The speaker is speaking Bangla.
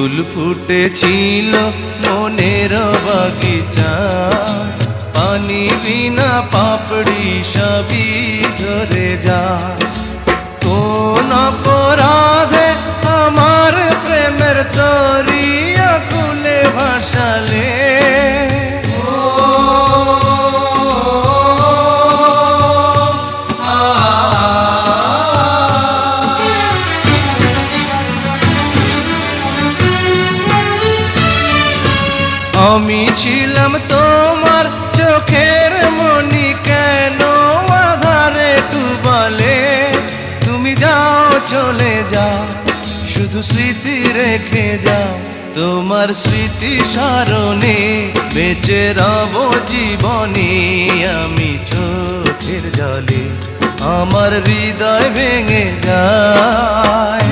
ফুল ফুটেছিল মনের বাগিচা, পানি বিনা পাপড়ি সবই ঝরে যায়। কোন অপরাধে আমার প্রেমের দরিয়া কুলে ভাসালে, আমি ছিলাম তোমার চোখের মনি, কেন আধারে ডুবালে? তুমি যাও চলে যাও, শুধু স্মৃতি রেখে যাও। তোমার স্মৃতি স্মরণে বেঁচে রব জীবনে। আমি চোখের জলে আমার হৃদয় ভেঙে যায়।